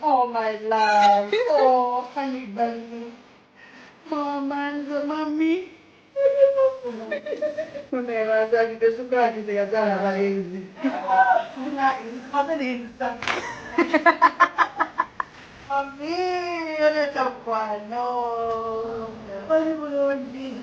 Oh, my love. Oh, honey bunny. Mama, mommy. Un'era già di questo caso di andare a Varese. Mami, io ne sto qua, no. Ma ne volevo dire.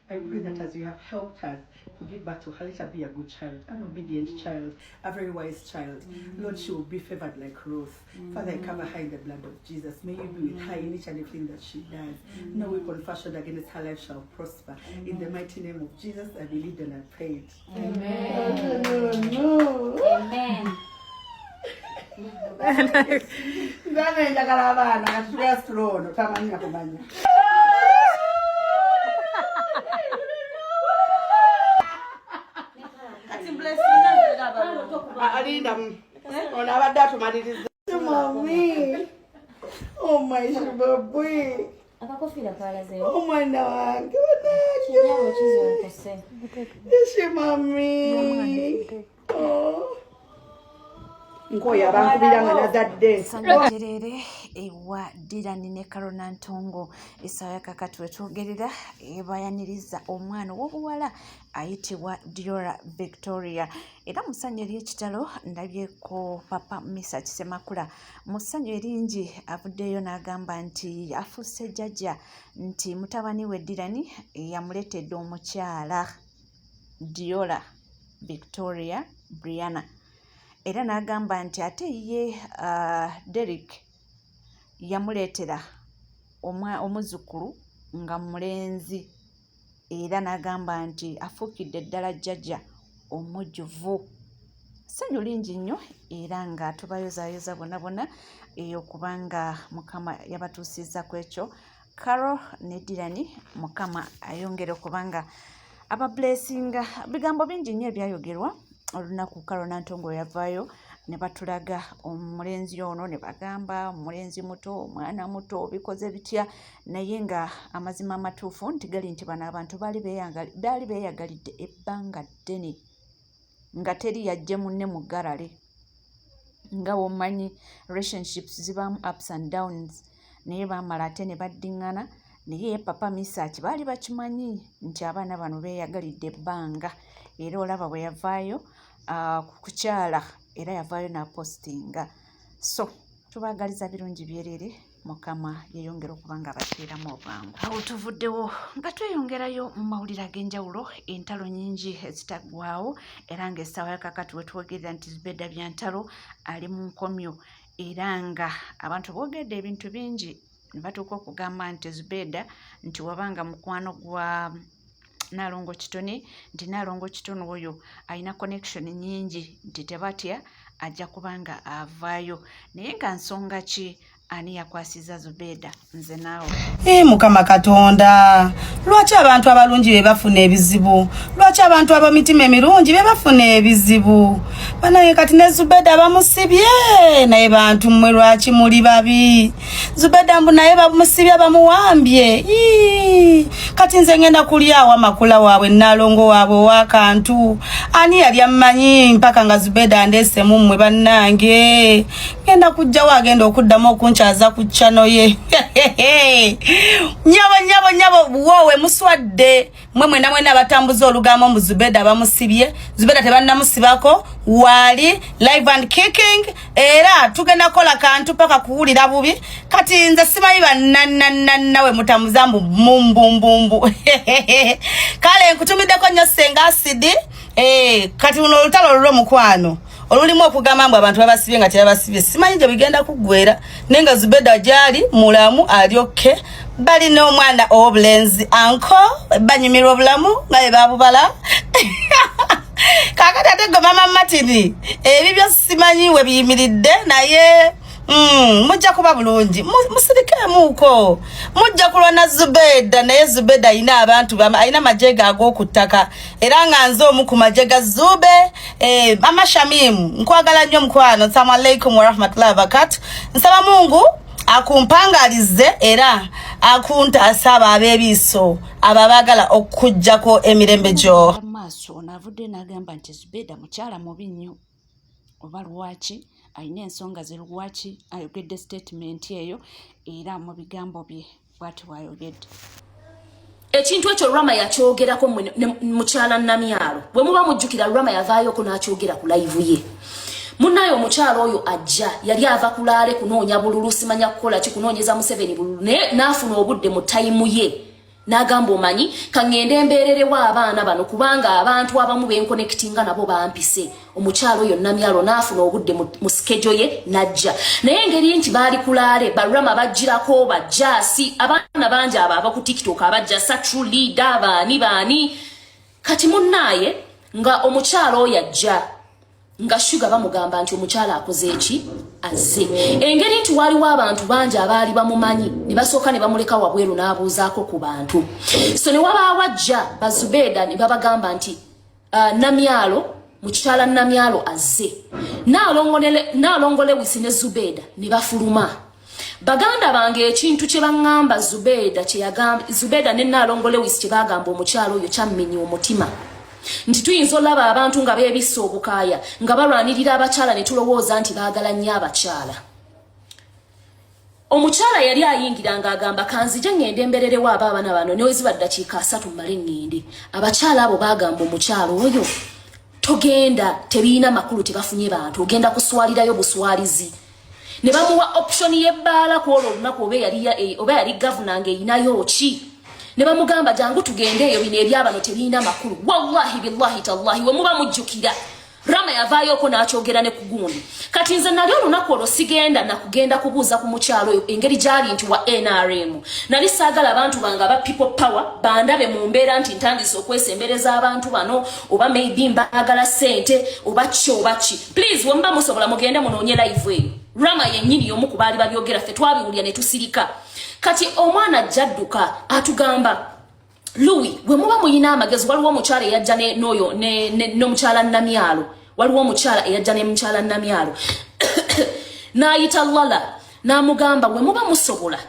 I pray that as you have helped us to give birth to her, let her be a good child, an obedient child, a very wise child. Lord, she will be favored like Ruth. Father, I cover her in the blood of Jesus. May you be with her in each and everything that she does. No weapon fashioned against her life shall prosper. In the mighty name of Jesus, I believe and I prayed. Amen. Amen. Ndanaenda karavana katsuya strono tamanya kumanya. Alinda ona abadatu maliriza. Mami. Oh my baby. Akakofira kalaze. Oh mwana wange. Kinyawo kizokose. Yes, mami. Oh. Nkoya abantu biranga nazadde. Sanjerere ewa Dirani ne Karona Ntongo esawa yakakati wetwogerera ebayaniriza omwana w'obuwala ayitibwa Diora Victoria era musanyo ery'ekitalo ndabyeko papa Misa Kisemakula musanyo eringi avuddeyo n'agamba nti afuuse jjajja nti mutabani we Dirani yamuletedde omukyala Diora Victoria Brianna era n'agamba nti ate ye Derek yamuleetera omuzukulu nga mulenzi era n'agamba nti afuukidde ddala jjajja omujjuvu. Ssanyu lingi nnyo era nga tubayozaayoza bonna okubanga Mukama yabatuusizza ku ekyo. Carol ne Dirani Mukama ayongere okubanga abablessinga. Bigambo bingi nnyo ebyayogerwa olunaku Karona Ntongo yavaayo ne batulaga omulenzi ono ne bagamba omulenzi muto omwana muto bikoze bitya naye nga amazima amatuufu nti gali nti bano abantu baali beeyagalidde ebbanga ddene nga teri yajje munne mu ggalale nga womanyi relationships zibaamu ups and downs naye baamala ate ne baddiŋŋana naye papa Misaaki baali bakimanyi nti abaana bano beeyagalidde ebbanga era olaba bwe yavaayo kukyala era yavaayo n'apostinga. So tubaagaliza birungi byerere Mukama yeyongera okuba nga bateeramu obwangu. Awo tuvuddewo nga tweyongerayo mu mawulire ag'enjawulo entalo nnyingi ezitaggwaawo era ng'essaawa yakakati wetwogerera nti Zubeda Byantalo ali mu nkomyo era nga abantu boogedde ebintu bingi ne batuuka okugamba nti Zubeda nti wabanga mukwano gwa Nalongo Kitone nti Nalongo Kitone oyo alina connection nyingi nti tebatya ajja kubanga avaayo naye nga nsonga ki ani yakwasiza Zubeda nze naawe. Mukama Katonda lwaki abantu abalungi be bafuna ebizibu lwaki abantu ab'emitima emirungi be bafuna ebizibu banaye kati ne Zubeda bamusibye naye bantu mmwe lwaki muli babi Zubeda mbu naye bamusibye bamuwambye kati nze ngenda kulyawo amakula waabwe Nalongo waabwe w'akantu ani yali ammanyi mpaka nga Zubeda ndeese mu mmwe bannange ngenda kujjawo agenda okuddamu okunchaza ku channel ye nyabo wowe muswadde mwena abatambuza olugambo mu Zubeda bamusibye Zubeda tebannamusibako wali live and kicking era tugenda kola kantu paka kuwulira bubi kati nze simanyi bannannawe mutamuzambu mbumbumbu kale nkutumiddeko nnyo senga asidi kati uno olutalo lulwo mukwano olulimu okugamba mbu abantu babasibye nga tebasibye simanyi gye bigenda kuggwera nenga Zubeda gyali mulamu alyokke bali n'omwana ow'obulenzi anko banyumirwa obulamu nga bwe babubala kakati ate go mama Martini ebibyo simanyiwe biyimiridde naye mujja kuba bulungi musirike muko mujja kulwana Zubeda naye Zubeda ina abantu aina majega ag'okuttaka era nga nze omu ku majega Zube mama Shamim nkwagala nnyo mukwano. Assalamu alaikum wa rahmatullahi wa barakatuh. Nsaba Mungu akumpangalize era akuntaasa abeebiso ababagala okujjako emirembe gyo. Maaso navudde n'agamba nti Zubeda mukyala mubi nnyo oba lwaki ayina ensonga ze lwaki ayogedde statement eyo era mu bigambo bye bw'ati bw'ayogedde. Ekintu ekyo Rama yakyogerako mukyala Namyalo bwe muba mujjukira Rama yavaayoko n'akyogera ku live ye. Munayo omukyalo oyo ajja yali ava kulaale kunoonya bululu simanya kukola ki kunoonyeza Museveni bululu n'afuna obudde mu tayimu ye n'agamba omanyi kangende embeererewo abaana bano kubanga abantu abamu benkonekitinga nabo bampise. Omukyalo oyo Namyalo n'afuna obudde mu schedule ye n'ajja naye engeri nti baali kulaale Barama bajjirako bajjaasi abaana bangi aba ku TikTok abajja True Leader baani kati munnaye nga omukyalo oyo ajja nga Sugar bamugamba nti omukyala akoze eki azze. Engeri nti waliwo abantu bangi abaali bamumanyi ne basooka ne bamuleka wabweru n'abuuzaako ku bantu. So ne wabaawo ajja Bazubeda ne babagamba nti Namyalo mukyala Namyalo azze. Naalongole Wisi ne Zubeda ne bafuluma. Baganda bange ekintu kye baŋŋamba Zubeda ne Naalongole Wisi kye bagamba omukyalo oyo kyammenya omutima. Nti tuyinza olaba abantu nga beebisse obukaaya nga balwanirira abakyala ne tulowooza nti baagala nnyo abakyala. Omukyala yali ayingira ng'agamba kanzije ŋŋende mbererewo abaana bano ne weziba ddakiika 3 mmale ŋŋende. Abakyala abo baagamba omukyalo oyo togenda tebiina makulu tebafunye bantu ogenda kuswalirayo buswalizi. Ne bamuwa option y'ebbaala ku olwo olunaku oba yali gavuna ng'eyinayo ki. Ne bamugamba jangu tugende eyo bino ebyabano tebiina makulu. Wallahi billahi tallahi we muba mujjukira Rama yavaayoko n'akyogera ne kugundi. Kati nze nali olunaku olwo sigenda nakugenda kubuuza ku mukyalo oyo engeri gyali nti wa NRM. Nali saagala abantu bange aba people power bandabe mu mbeera nti ntandise okwesembereza abantu bano oba maybe mbaagala ssente oba ki. Please we muba musobola mugende munoonye live eyo. Rama yennyini y'omu ku baali babyogera ffe twabiwulira ne tusirika. Kati omwana jadduka atugamba Louis we muba muyina amagezi waliwo omukyala eyajja n'oyo n'omukyala Namyalo waliwo omukyala eyajja ne mukyala Namyalo n'ayita Lala n'amugamba we muba musobola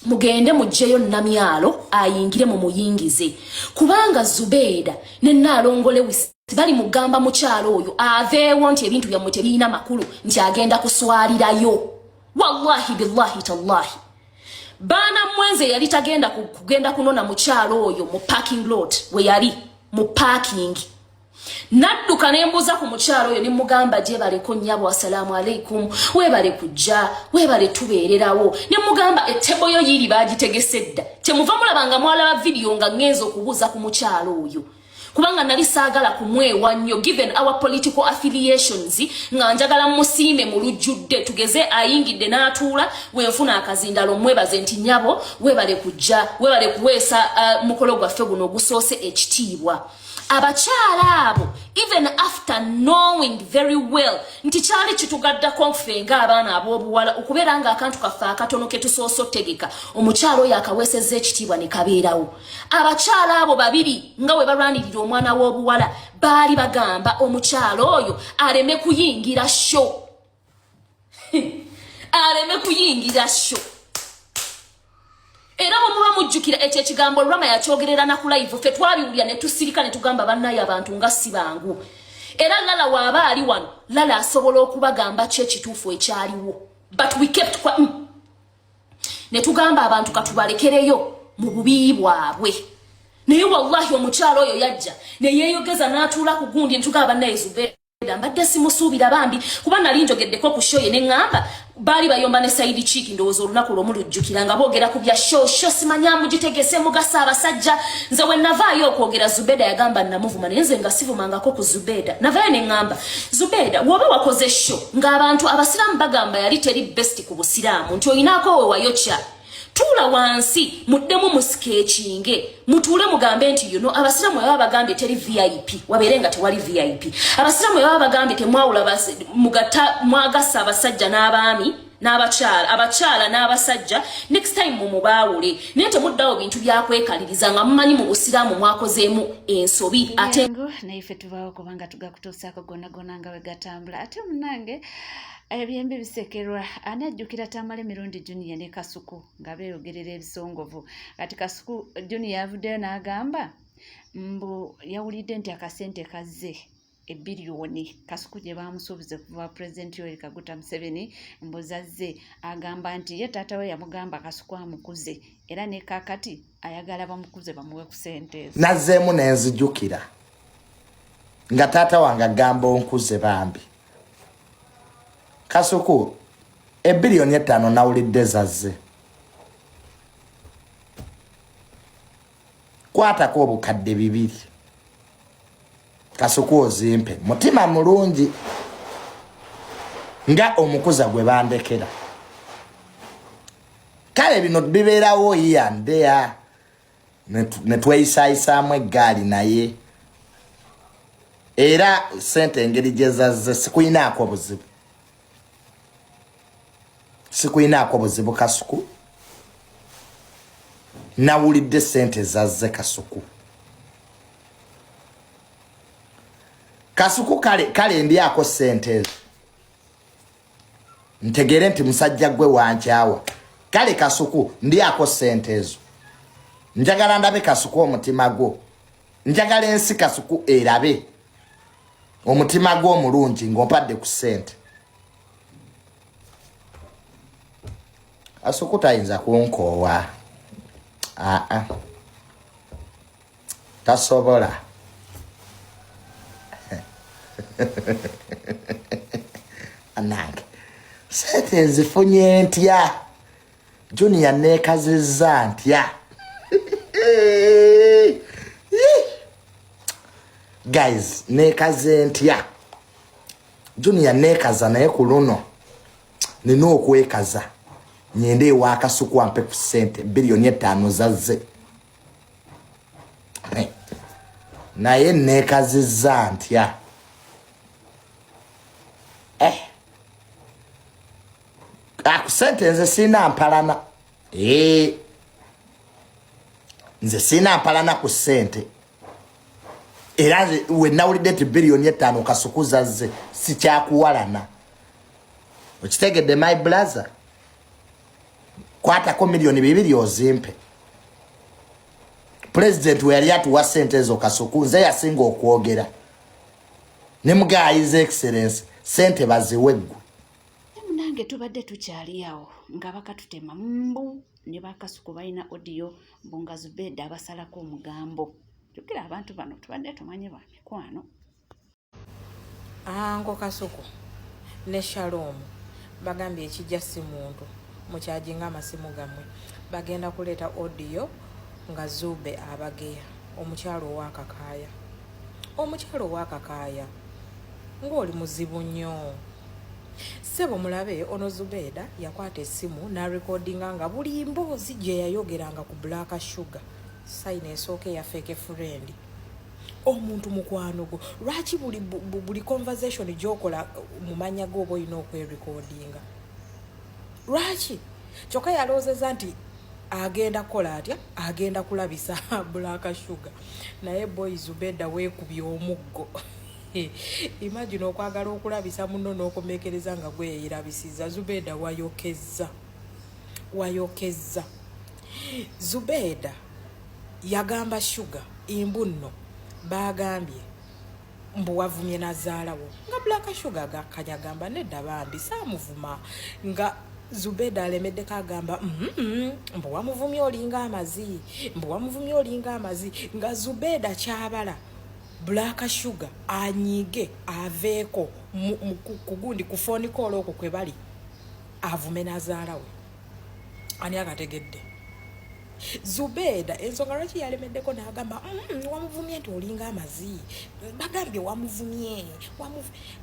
mugende mujjeyo Namyalo ayingire mu muyingize kubanga Zubeda ne Naalongole Wisi bali mugamba mukyalo oyo aveewo nti ebintu byammwe tebiina makulu nti agenda kuswalirayo. Wallahi billahi tallahi Bana mwenze yali tagenda kugenda kunona mukyalo oyo mu parking lot we yali mu parking. Nadduka nembuza ku mukyalo oyo nemugamba je baleko nnyabo assalamu alaikum webale kujja webale tubeererawo nemugamba ettebo yo yiri bagitegesedda temuva mulabanga mwalaba video nga ngenzo kubuza ku mukyalo oyo kubanga nali saagala kumwewa nnyo given our political affiliations nga njagala musiime mu lujjudde tugeze ayingidde n'atuula wenfuna akazindalo mwebaze nti nnyabo webale kujja webale kuweesa mukolo gwaffe guno ogusoose ekitiibwa. Abakyala abo even after knowing very well nti kyali kitugaddako nfe ng'abaana ab'obuwala okubeera ng'akantu kaffe akatono ke tusoose otegeka omukyalo oyo akaweesezza ekitiibwa ne kabeerawo. Abakyala abo babiri nga we balwanirira omwana w'obuwala baali bagamba omukyalo oyo aleme kuyingira sho aleme kuyingira sho. Era muba mujjukira ekyo ekigambo Rama yakyogerera na ku live ffe twabiwulira ne tusirika ne tugamba bannaye abantu nga si bangu. Era Lala waaba ali wano Lala asobola okubagamba ki ekituufu ekyaliwo but we kept quiet. Ne tugamba abantu katubalekereyo mu bubi bwabwe. Naye wallahi omukyalo oyo yajja ne yeeyogeza n'atuula ku gundi ne tugamba bannaye Zubeda mbadde simusuubira bambi kuba nali njogeddeko ku show ye ne ŋŋamba bali bayomba ne Saidi Chiki ndowooza olunaku lw'omulujjukira nga boogera ku bya show simanya mugitegese mugasa abasajja nze we navaayo okwogera Zubeda yagamba namuvuma naye nze nga sivumangako ku Zubeda navaayo ne ŋŋamba Zubeda woba wakoze show ng'abantu abasiraamu bagamba yali teri best ku busiraamu nti oyinaako we wayokya tula wansi muddemu musketchinge mutule mugambe nti abasiramu baba bagambye teri VIP waberenga tewali VIP abasiramu baba bagambye temwawula mugata mwagasa abasajja n'abaami n'abakyala n'abasajja next time mumubawule nete muddawo bintu byakwekaliriza nga mumanyi mu busiramu mwakozeemu ensobi ate naife tubaawo kubanga tugakutuusaako gonna nga we gatambula ate munange ebyembi bisekerwa ani ajjukira Tamale Mirundi Junior ne Kasuku nga beeyogerera ebisongovu kati Kasuku Junior yavuddeyo n'agamba mbu yawulidde nti akasente kazze ebiliyoni Kasuku gye bamusuubize kuva President Yoweri Kaguta Museveni mbuzazze agamba nti ye taata we yamugamba Kasuku amukuze era ne kakati ayagala bamukuze bamuwe ku sente nazzeemu nenzijjukira nga taata wange agamba onkuze bambi Kasuku ebiliyoni 5 nawulidde zazze kwatako obukadde 2 Kasuku ozimpe mutima mulungi nga omukuza gwe bandekera kale bino bibeerawo yandea netweyisayisaamu eggaali naye era sente engeri gye zazze sikuyinaako buzibu Kasuku nawulidde sente zazze Kasuku kale ndiako sente ezo ntegere nti musajja gwe wankyawa kale Kasuku ndiako sente ezo njagala ndabe Kasuku omutima gwo njagala ensi Kasuku erabe omutima gwo omulungi ng'ompadde ku sente Kasuku tayinza kunkoowa tasobola anange sente nzifunye ntya Junior neekazizza ntya guys neekaze ntya Junior neekaza naye ku luno nina okwekaza nyende ewa Kasuku ampe ku sente biliyoni 5 zazze naye neekazizza ntya ku sente nze sina mpalana nze sina mpalana ku sente era we nawulidde nti biliyoni 5 Kasuku zazze sikyakuwalana okitegedde my brother kwatako miliyoni 2 ozimpe President we yali atuwa sente ezo Kasuku nze yasinga okwogera ne mugayize excellence sente baziweggu munange tubadde tukyali awo nga bakatutema mbu ne bakasuku balina audio mbunga Zubeda abasalako omugambo jukira abantu bano tubadde tumanye ba mikwano Ango Kasuku ne Shalom bagambye ekijja si muntu mukyajinga amasimu gamwe bagenda kuleta audio nga Zube abageya omukyalo wakakaaya ng'oli muzibu nnyo sebo mulabe ono Zubeda yakwata essimu na recordinga nga buli mboozi gye yayogeranga ku Black Sugar sayina esooke ya fake friend omuntu mukwano gwo lwaki buli conversation gyokola mumanya go oba olina okwerecordinga lwaki kyokka yalowoozezza nti agenda kola atya agenda kulabisa Black Sugar naye boy Zubeda weekubye omuggo imagine okwagala okulabisa muno n'okumekereza nga gwe yirabisiza Zubeda wayokeza Zubeda yagamba Sugar imbuno bagambye mbu wavumye nazaalawo nga Black Sugar gakanyagamba nedda bambi saamuvuma nga Zubeda alemedde kagamba mbu wamuvumye olinga amazi nga Zubeda kyabala Black Sugar anyige aveeko kugundi ku phone call okwo kwe bali avume nazaalawe ani akategedde Zubeda ensonga lwaki yalemeddeko n'agamba wamuvumye nti olinga amazi bagambye wamuvumye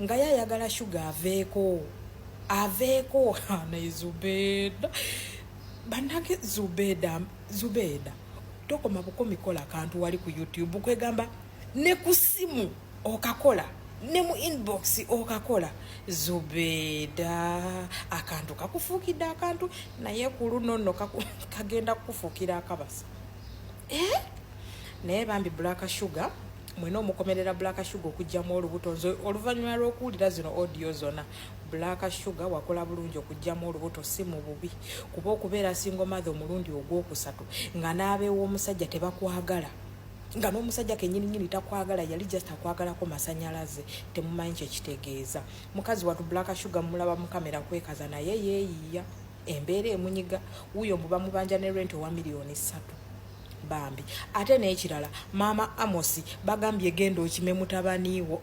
nga yayagala Sugar aveeko naye Zubeda Banage Zubeda tokoma bukomikola kantu wali ku YouTube kwegamba ne kusimu okakola ne mu inbox okakola Zubeda akantu kakufukidde akantu naye kulunono kagenda kufukira akabasa naye bambi Black Sugar mwena omukomerera Black Sugar okujjamu olubuto oluvannyuma lw'okuwulira zino audio zona Black Sugar wakola bulungi okujjamu olubuto si mu bubi kuba okubeera single mother omulundi ogwokusatu nga n'abeewo omusajja tebakwagala nga n'omusajja kennyini takwagala yali just akwagalako masanyalaze temumanyi kyekitegeeza mukazi watu Black Sugar mulaba mu kamera kwekaza naye yeeyiya embeera emunyiga wuyo mbu bamubanja ne rent owa miliyoni 3 bambi ate n'ekirala mama Amosi bagambye genda okime mutabaniiwo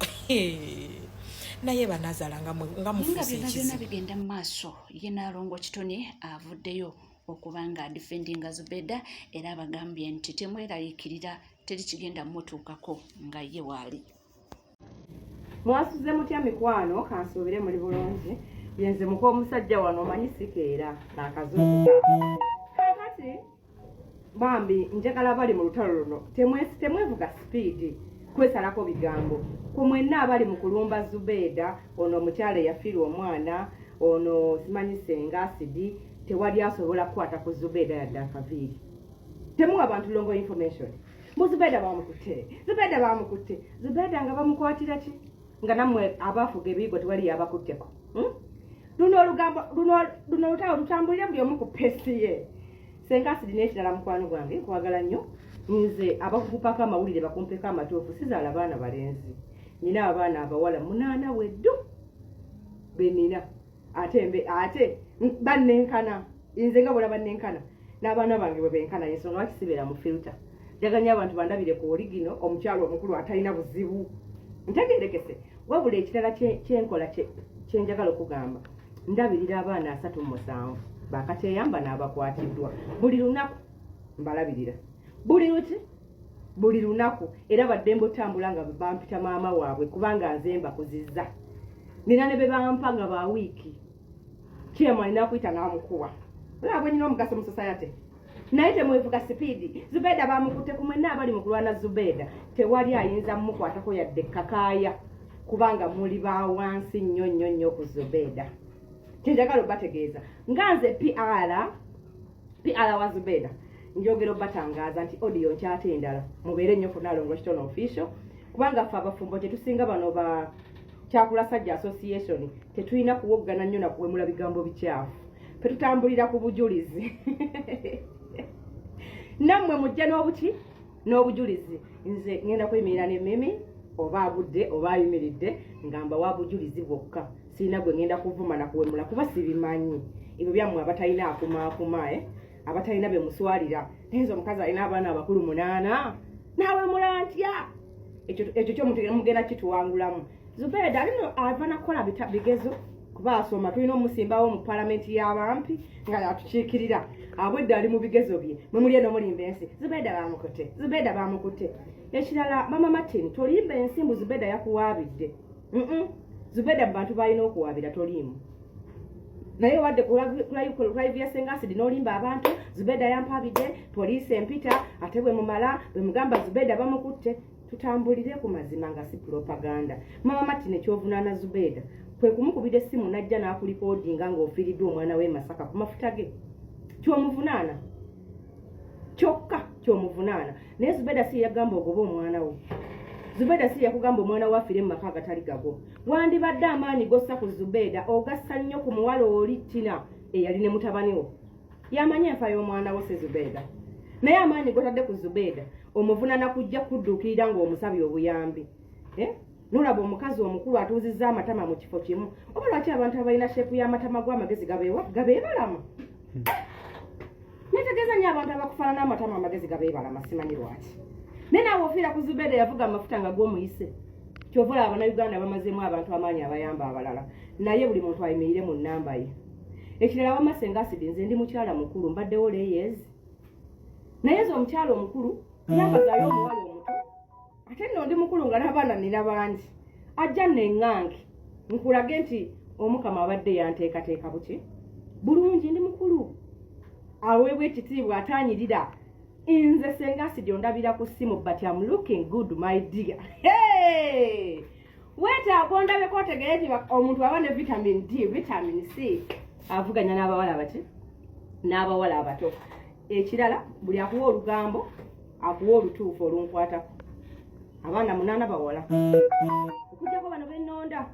naye banazala nga mufuusa byonna bigenda mu maaso ye Nalongo Kitone avuddeyo okubanga adifendinga Zubeda era bagambye nti temweraliikirira teri kigenda mutuukako nga ye waali mwasuze mutya mikwano kansuubire muli bulungi yenze muko omusajja wano omanyi sikeera n'akazuukuka kakati bambi njagala bali mu lutalo luno temwevuga speed kwesalako bigambo ku mwenna abali mu kulumba Zubeda ono omukyala yafiirwa omwana ono simanyi senga asidi tewali asobola kukwata ku Zubeda yadde akaviiri temuwa abantu longo information Zubeda bamukutte Zubeda nga bamukwatira ki nga nammwe abafuga ebiyigo tewali yabakutteko luno lutalo lutambulira buli omu ku pesi ye senga asidi n'ekirala mukwano gwange nkwagala nnyo nze abakukupako amawulire bakumpeko amatuufu sizaala abaana balenzi nina abaana abawala 8 weddu benina ate bannenkana nze nga bola bannenkana n'abaana bange bwe benkana ensonga bakisibeera mu filter jaganya abantu bandabire ku oligino omukyalo omukulu atalina buzibu ntegerekese wabula ekirala kyenkola kyenjagala okugamba ndabirira abaana 37 bakateyamba n'abakwatiddwa buli lunaku mbalabirira buli lunaku era badde mbotambula nga bampita maama waabwe kubanga nze mbakuzizza nina ne be bampa nga ba wiiki kyema nina kuyita n'amukuwa olabwe nyina omugaso mu society naye temwevuga sipiidi Zubeda bamukutte ku mwenna abali mu kulwana Zubeda tewali ayinza mumukwatako yadde kakaaya kubanga muli ba wansi nnyo ku Zubeda kyenjagala obategeeza nga nze PR wa Zubeda njogera obatangaaza nti audio nkyate endala mubeere nnyo ku Nalongo Kitone official kubanga ffe abafumbo tetusinga bano ba Kyakulasajja Association tetulina kuwoggana nnyo na kuwemula bigambo bikyafu fe tutambulira ku bujulizi nammwe mujja n'obujulizi nze ngenda kweyimirira n'emmimi oba agudde oba ayimiridde ngamba wa bujulizi bwokka sirina gwe ngenda kuvuma na kuwemula kuba sibimanyi ebyo byammwe abatalina akumaakuma abatalina be muswalira naye omukazi alina abaana abakulu 8 nawemula ntya ekyo kyomuntu mugenda kituwangulamu Zubeda alino ava nakola bigezo kuba asoma tulina omusimbawo mu palamenti y'abampi nga yatukiikirira abwedde ali mu bigezo bye mwe eno mulimba ensi Zubeda bamukutte ekirala mama Martin tolimba ensimbu Zubeda yakuwaabidde Zubeda bantu balina okuwaabira toliimu naye wadde live ya Senga Acid n'olimba abantu Zubeda yampabidde poliisi empita ate bwe mumala bwe mugamba Zubeda bamukutte tutambulire ku mazima nga si propaganda mama Martin ekyovunaana Zubeda kwe kumukubira essimu najja n'akulikodinga ng'ofiiriddwa omwana we Masaka ku mafuta ge kyomuvunaana kyokka kyomuvunaana naye Zubeda si yagamba ogoba omwana we Zubeda si yakugamba omwana we afire mu maka agatali gago wandibadde amaanyi gossa ku Zubeda ogassa nnyo ku muwala oli Tina eyali ne mutabani wo yamanya enfa y'omwana we se Zubeda naye amaanyi gotadde ku Zubeda omuvunaana kujja kudduukirira ng'omusabye obuyambi nolaba omukazi omukulu atuuzizza amatama mu kifo kimu oba lwaki abantu abalina sheepu y'amatama gw'amagezi gabeebalama netegeeza nnyo abantu abakufaanana amatama amagezi gabeebalama simanyi lwaki naye naawe ofiira ku Zubeda yavuga amafuta nga gw'omuyise kyova olaba Bannayuganda bamazeemu abantu amaanyi abayamba abalala naye buli muntu ayimirire mu nnamba ye ekirala wamma Senga Acid nze ndi mukyala mukulu mbaddewo layers naye nze omukyala omukulu yambazaayo omuwala omuto ate nno ndi mukulu nga n'abaana nina bangi ajja neŋŋange nkulage nti omukama abadde yanteekateeka buki bulungi ndi mukulu aweebwa ekitiibwa atanyirira nze senga sidi ondabira ku ssimu but I'm looking good my dear. Hey! Weetaaga ondabeko otegere nti omuntu aba ne vitamin D, vitamin C avuganya n'abawala bati n'abawala abato. Ekirala buli akuwa olugambo akuwa olutuufu olunkwatako. Abaana 8 bawala okujjako bano bennonda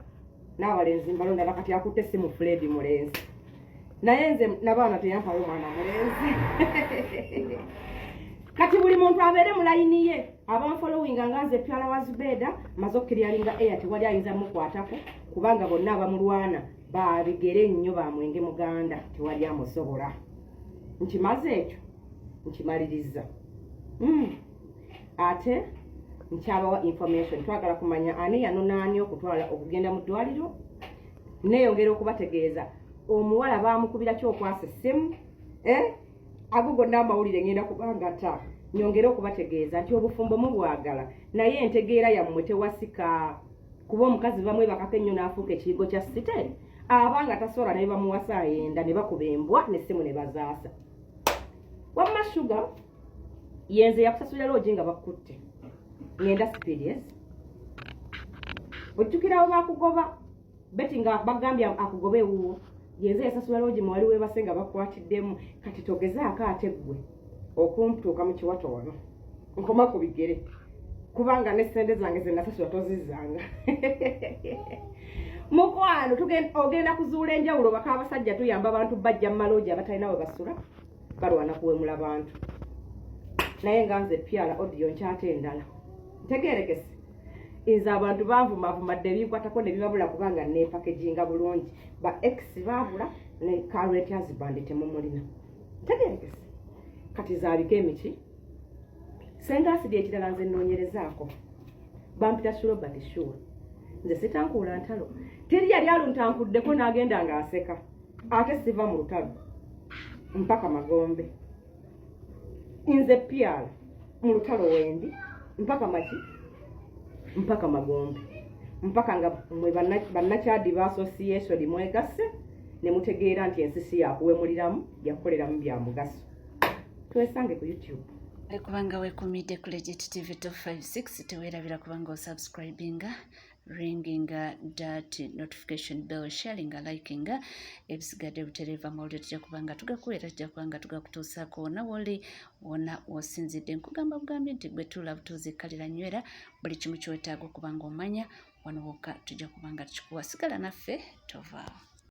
n'abalenzi mbalonda nakati akutte essimu Fred mulenzi naye nze n'abaana teyampayo omwana mulenzi. Kati buli muntu abeere mu layini ye abanfolowinga nga nze Pyala wa Zubeda maze okkiryalinga eya tewali ayinza mukwatako kubanga bonna abamulwana babigere nnyo bamwenge muganda tewali amusobola. Nkimaze ekyo nkimaliriza. Ate nkyabawa information twagala kumanya ani yanonaani okutwala okugenda mu ddwaliro neeyongera okubategeeza omuwala baamukubira kyokwasa essimu ago gonna amawulire ngenda kubanga ta nyongera okubategeeza nti obufumbo mubwagala naye entegeera yammwe tewasika kuba omukazi bamwe bakako ennyo n'afuuka ekiyigo kya site abanga tasobola naye bamuwasa ayenda ne bakuba embwa n'essimu ne bazaasa. Wamma Sugar yenze yakusasulira loogi nga bakutte ngenda serious. Ojjukirawo bakugoba beti nga bagambye akugobe wuwo yenze yasasula loogi mwali webasenga bakwatiddemu kati togezaako ate ggwe okumputuuka mu kiwato wano nkoma ku bigere kubanga n'essente zange ze nasasula tozizanga. Mukwano ogenda kuzuula enjawulo baka abasajja tuyamba abantu bajja mu maloogi abatalina we basula balwana kuwemula bantu naye nga nze Pyala audio nkyate endala ntegeerekese nze abantu banvumavumadde ebinkwatako ne bibabula kubanga neepakeginga bulungi ba ex baabula ne current husband temumulina ntegeerekese kati zaabika emiki senga asidi ekirala nze nnoonyerezaako bampita Robert Sure nze sitankuula ntalo teri yali aluntankuddeko n'agenda ng'aseka ate siva mu lutalo mpaka Magombe nze Pyala mu lutalo wendi mpaka maki mpaka Magombe mpaka nga mwe bannakyadi ba association mwegasse ne mutegeera nti ensisi yakuwemuliramu yakukoleramu bya mugaso. Twesange ku YouTube. Kubanga wekumidde ku Legit TV 256 teweerabira kubanga osubscribinga ringinga that notification bell sharinga likinga ebisigadde butereeva mawulire tujja kubanga tugakuweera tujja kubanga tugakutuusaako wonna woli wonna wosinzidde nkugamba bugambye nti gwe tuula butuuzikalira nywera buli kimu kyetaaga okubanga omanya wano wokka tujja kubanga tukikuwa sigala naffe tovaawo.